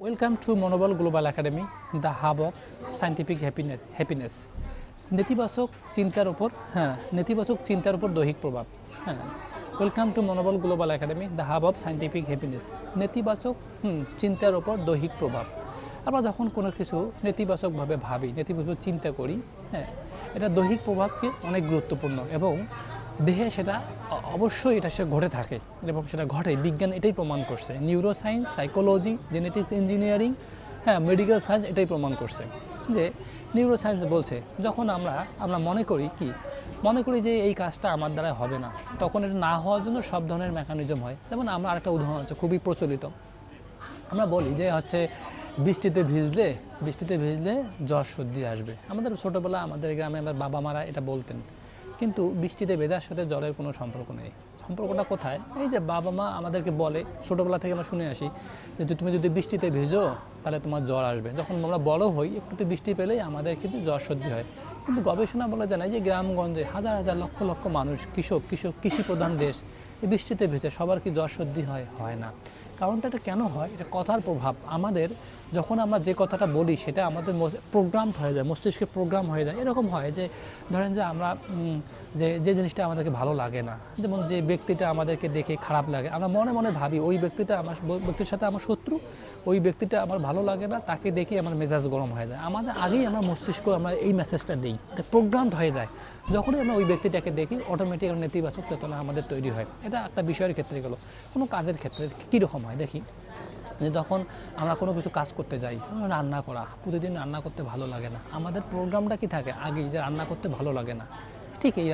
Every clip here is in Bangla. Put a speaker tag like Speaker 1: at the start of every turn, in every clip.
Speaker 1: ওয়েলকাম টু মনোবল global academy, the hub of scientific happiness. নেতিবাচক চিন্তার উপর দৈহিক প্রভাব। ওয়েলকাম টু মনোবল global academy, the hub of scientific happiness. নেতিবাচক চিন্তার উপর দৈহিক প্রভাব। আমরা যখন কোনো কিছু নেতিবাচকভাবে ভাবি, নেতিবাচক চিন্তা করি, এটা দৈহিক প্রভাবকে অনেক গুরুত্বপূর্ণ এবং দেহে সেটা অবশ্যই সে ঘটে থাকে এবং সেটা ঘটে। বিজ্ঞান এটাই প্রমাণ করছে। Neuroscience, psychology, genetics engineering, medical science এটাই প্রমাণ করছে যে নিউরোসায়েন্স বলছে যখন আমরা মনে করি যে এই কাজটা আমার দ্বারা হবে না, তখন এটা না হওয়ার জন্য সব ধরনের মেকানিজম হয়। যেমন আমরা আরেকটা উদাহরণ আছে খুবই প্রচলিত, আমরা বলি যে বৃষ্টিতে ভিজলে জ্বর সর্দি আসবে। আমাদের ছোটোবেলা আমাদের গ্রামে আমার বাবা মারা এটা বলতেন, কিন্তু বৃষ্টিতে ভেজার সাথে জ্বরের কোনো সম্পর্ক নেই। সম্পর্কটা কোথায়? এই যে বাবা মা আমাদেরকে বলে, ছোটোবেলা থেকে আমরা শুনে আসি যে তুমি যদি বৃষ্টিতে ভিজো তাহলে তোমার জ্বর আসবে। যখন আমরা বড় হই, একটু বৃষ্টি পেলেই আমাদের কিন্তু জ্বর সর্দি হয়। কিন্তু গবেষণা বলে জানায় যে গ্রামগঞ্জে হাজার হাজার লক্ষ লক্ষ মানুষ, কৃষি প্রধান দেশ, এই বৃষ্টিতে ভিজে সবার কি জ্বর সর্দি হয় না? কারণটা এটা কেন হয়? এটা কথার প্রভাব। আমাদের যখন আমরা যে কথাটা বলি সেটা আমাদের প্রোগ্রাম হয়ে যায়, মস্তিষ্কে প্রোগ্রাম হয়ে যায়। এরকম হয় যে ধরেন যে আমরা যে জিনিসটা আমাদেরকে ভালো লাগে না, যেমন যে ব্যক্তিটা আমাদেরকে দেখে খারাপ লাগে, আমরা মনে মনে ভাবি ওই ব্যক্তির সাথে আমার শত্রু, ওই ব্যক্তিটা আমার ভালো লাগে না, তাকে দেখে আমার মেজাজ গরম হয়ে যায়। আমাদের আগেই আমরা মস্তিষ্ক আমরা এই মেসেজটা দিই, এটা প্রোগ্রাম হয়ে যায়। যখনই আমরা ওই ব্যক্তিটাকে দেখি অটোমেটিক নেতিবাচক চেতনা আমাদের তৈরি হয়। এটা একটা বিষয়ের ক্ষেত্রে গেলো। কোনো কাজের ক্ষেত্রে কীরকম হয় দেখি, যে যখন আমরা কোনো কিছু কাজ করতে যাই, রান্না করা, প্রতিদিন রান্না করতে ভালো লাগে না, আমাদের প্রোগ্রামটা কি থাকে আগেই যে রান্না করতে ভালো লাগে না। ঠিক এই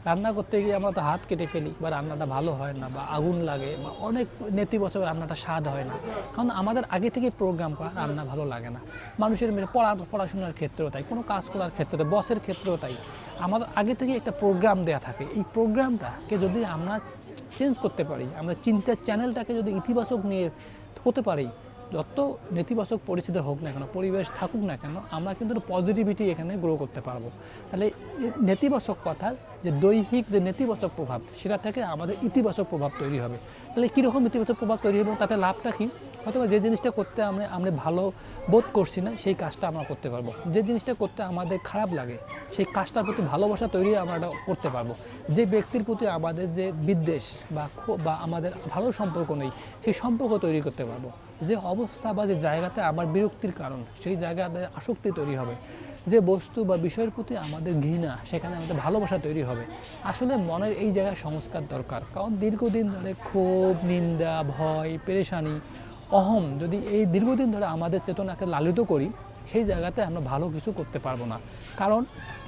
Speaker 1: রান্না করতে গিয়ে আমরা তো হাত কেটে ফেলি, বা রান্নাটা ভালো হয় না, বা আগুন লাগে, বা অনেক নেতিবাচক রান্নাটা স্বাদ হয় না, কারণ আমাদের আগে থেকে প্রোগ্রাম করা রান্না ভালো লাগে না। মানুষের পড়াশোনার ক্ষেত্রেও তাই, কোনো কাজ করার ক্ষেত্রে, বসের ক্ষেত্রেও তাই, আমাদের আগে থেকে একটা প্রোগ্রাম দেওয়া থাকে। এই প্রোগ্রামটাকে যদি আমরা চেঞ্জ করতে পারি, আমরা চিন্তার চ্যানেলটাকে যদি ইতিবাচক নিয়ে হতে পারি, যত নেতিবাচক পরিস্থিতি হোক না কেন, পরিবেশ থাকুক না কেন, আমরা কিন্তু পজিটিভিটি এখানে গ্রো করতে পারবো। তাহলে নেতিবাচক কথার যে দৈহিক যে নেতিবাচক প্রভাব, সেটা থেকে আমাদের ইতিবাচক প্রভাব তৈরি হবে। তাহলে কীরকম ইতিবাচক প্রভাব তৈরি হবে, তাতে লাভটা কী? হয়তো যে জিনিসটা করতে আমরা ভালো বোধ করছি না, সেই কাজটা আমরা করতে পারবো। যে জিনিসটা করতে আমাদের খারাপ লাগে, সেই কাজটার প্রতি ভালোবাসা তৈরি আমরা এটা করতে পারবো। যে ব্যক্তির প্রতি আমাদের যে বিদ্বেষ বা আমাদের ভালো সম্পর্ক নেই, সেই সম্পর্ক তৈরি করতে পারবো। যে অবস্থা বা যে জায়গাতে আমার বিরক্তির কারণ, সেই জায়গাতে আসক্তি তৈরি হবে। যে বস্তু বা বিষয়ের প্রতি আমাদের ঘৃণা, সেখানে আমাদের ভালোবাসা তৈরি হবে। আসলে মনের এই জায়গায় সংস্কার দরকার, কারণ দীর্ঘদিন ধরে ক্ষোভ, নিন্দা, ভয়, পেরেশানি, অহম যদি এই দীর্ঘদিন ধরে আমাদের চেতনাকে লালিত করি, সেই জায়গাতে আমরা ভালো কিছু করতে পারবো না। কারণ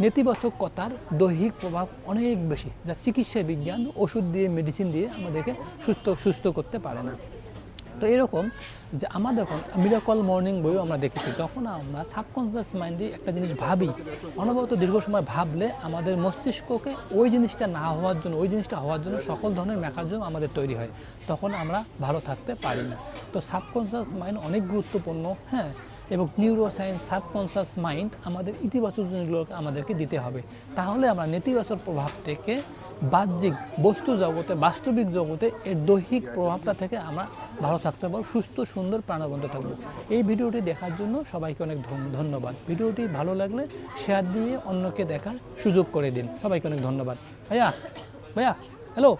Speaker 1: নেতিবাচক কথার দৈহিক প্রভাব অনেক বেশি, যা চিকিৎসা বিজ্ঞান ওষুধ দিয়ে, মেডিসিন দিয়ে আমাদেরকে সুস্থ করতে পারে না। তো এরকম যে আমাদের এখন মিরাকল মর্নিং বইও আমরা দেখেছি, তখন আমরা সাবকনসিয়াস মাইন্ডে একটা জিনিস ভাবি, অনবরত দীর্ঘ সময় ভাবলে আমাদের মস্তিষ্ককে ওই জিনিসটা হওয়ার জন্য সকল ধরনের মেকানিজম আমাদের তৈরি হয়, তখন আমরা ভালো থাকতে পারি না। তো সাবকনসিয়াস মাইন্ড অনেক গুরুত্বপূর্ণ, এবং নিউরোসায়েন্স, সাবকনসিয়াস মাইন্ড আমাদের ইতিবাচক জিনিসগুলোকে আমাদেরকে দিতে হবে। তাহলে আমরা নেতিবাচক প্রভাব থেকে বাহ্যিক বস্তু জগতে, বাস্তবিক জগতে এর দৈহিক প্রভাবটা থেকে আমরা ভালো থাকতে পারবো, সুস্থ, সুন্দর, প্রাণবন্ত থাকবো। এই ভিডিওটি দেখার জন্য সবাইকে অনেক ধন্যবাদ। ভিডিওটি ভালো লাগলে শেয়ার দিয়ে অন্যকে দেখার সুযোগ করে দিন। সবাইকে অনেক ধন্যবাদ। ভাইয়া হ্যালো।